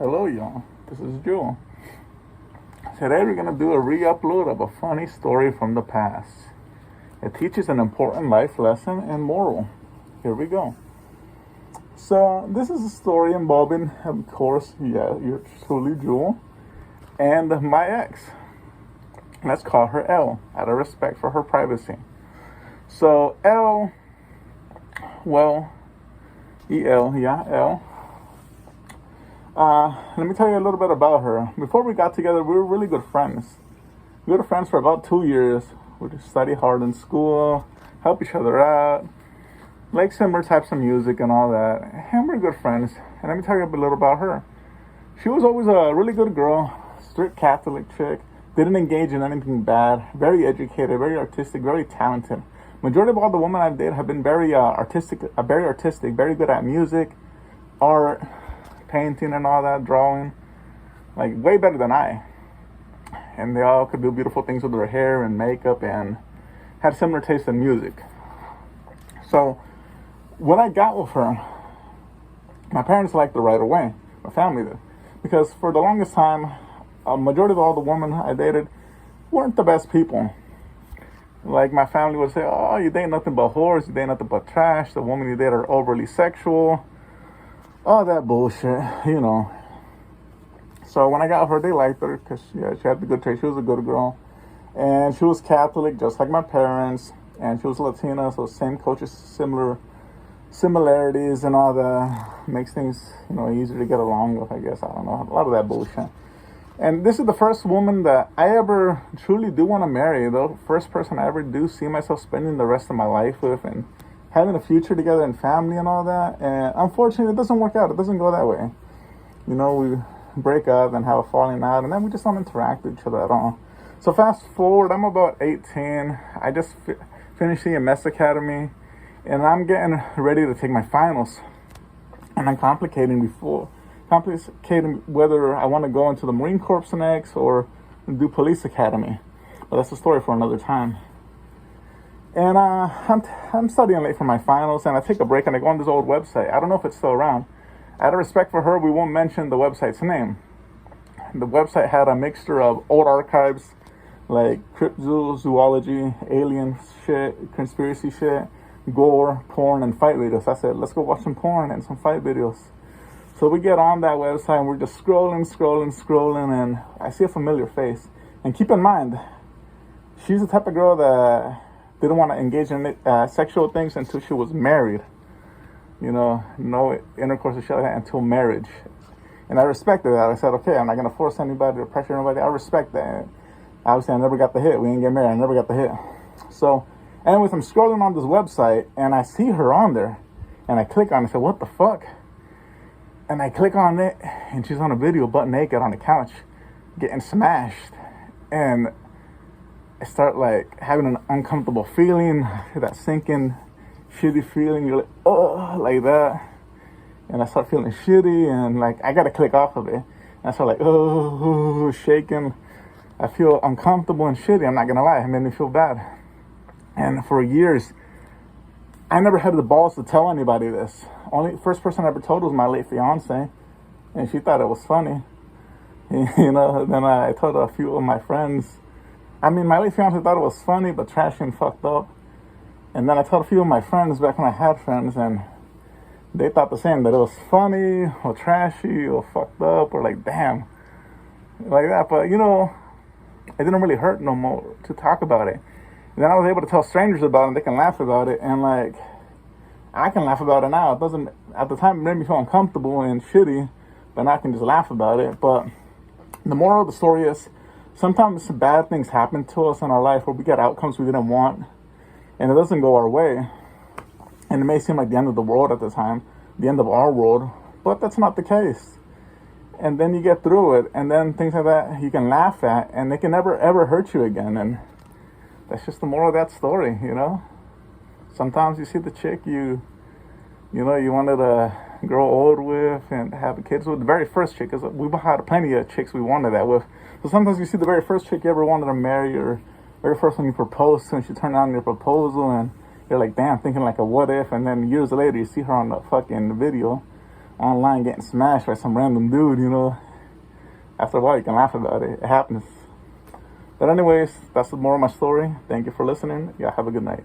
Hello, y'all. This is Jewel. Today we're going to do a re-upload of a funny story from the past. It teaches an important life lesson and moral. Here we go. So, this is a story involving, of course, you're truly Jewel, and my ex. Let's call her L, out of respect for her privacy. So, L, well, E-L, yeah, L. Let me tell you a little bit about her. Before we got together, we were really good friends. We were friends for about 2 years. We just study hard in school, help each other out, like similar types of music and all that. And we're good friends. And let me tell you a little about her. She was always a really good girl, strict Catholic chick, didn't engage in anything bad, very educated, very artistic, very talented. Majority of all the women I've dated have been very artistic, very good at music, art, painting and all that, drawing, like way better than I. And they all could do beautiful things with their hair and makeup and had similar taste in music. So when I got with her, my parents liked her right away. My family did. Because for the longest time, a majority of all the women I dated weren't the best people. Like my family would say, oh, you date nothing but whores, you date nothing but trash, the women you date are overly sexual, all that bullshit, you know. So when I got her, they liked her because she had the good taste. She was a good girl. And she was Catholic, just like my parents. And she was Latina, so same culture, similarities and all that. Makes things, easier to get along with, I guess. I don't know. A lot of that bullshit. And this is the first woman that I ever truly do want to marry. The first person I ever do see myself spending the rest of my life with and having a future together and family and all that. And unfortunately, it doesn't work out. It doesn't go that way. We break up and have a falling out, and then we just don't interact with each other at all. So fast forward, I'm about 18. I just finished the EMS Academy, and I'm getting ready to take my finals. And I'm complicating whether I want to go into the Marine Corps next or do Police Academy. But that's a story for another time. And I'm studying late for my finals, and I take a break and I go on this old website. I don't know if it's still around. Out of respect for her, we won't mention the website's name. The website had a mixture of old archives, like cryptozoology, alien shit, conspiracy shit, gore, porn, and fight videos. I said, let's go watch some porn and some fight videos. So we get on that website, and we're just scrolling, and I see a familiar face. And keep in mind, she's the type of girl that didn't want to engage in sexual things until she was married. No intercourse or shit like that until marriage. And I respected that. I said, okay, I'm not going to force anybody or pressure anybody. I respect that. Obviously, I never got the hit. We didn't get married. I never got the hit. So, anyways, I'm scrolling on this website, and I see her on there. And I click on it. I said, what the fuck? And I click on it, and she's on a video butt naked on the couch getting smashed. And I start, having an uncomfortable feeling, that sinking shitty feeling. You're like, oh, like that. And I start feeling shitty, and I gotta click off of it. And I start shaking. I feel uncomfortable and shitty. I'm not gonna lie, it made me feel bad. And for years, I never had the balls to tell anybody this. Only first person I ever told was my late fiance, and she thought it was funny. Then I told a few of my friends. My late fiance thought it was funny, but trashy and fucked up. And then I told a few of my friends back when I had friends, and they thought the same, that it was funny or trashy or fucked up or damn, like that. But, it didn't really hurt no more to talk about it. And then I was able to tell strangers about it, and they can laugh about it. And, I can laugh about it now. It doesn't, at the time, it made me feel uncomfortable and shitty, but now I can just laugh about it. But the moral of the story is, sometimes bad things happen to us in our life where we get outcomes we didn't want, and it doesn't go our way. And it may seem like the end of the world at the time, the end of our world, but that's not the case. And then you get through it, and then things like that you can laugh at, and they can never, ever hurt you again. And that's just the moral of that story, Sometimes you see the chick you wanted to grow old with and have kids with, the very first chick, because we've had plenty of chicks we wanted that with. So sometimes you see the very first chick you ever wanted to marry, or very first one you proposed to, and she turned down your proposal, and you're like, damn, thinking a what if, and then years later you see her on the fucking video online getting smashed by some random dude, you know. After a while, you can laugh about it. It happens. But anyways, that's the moral of my story. Thank you for listening. Yeah, have a good night.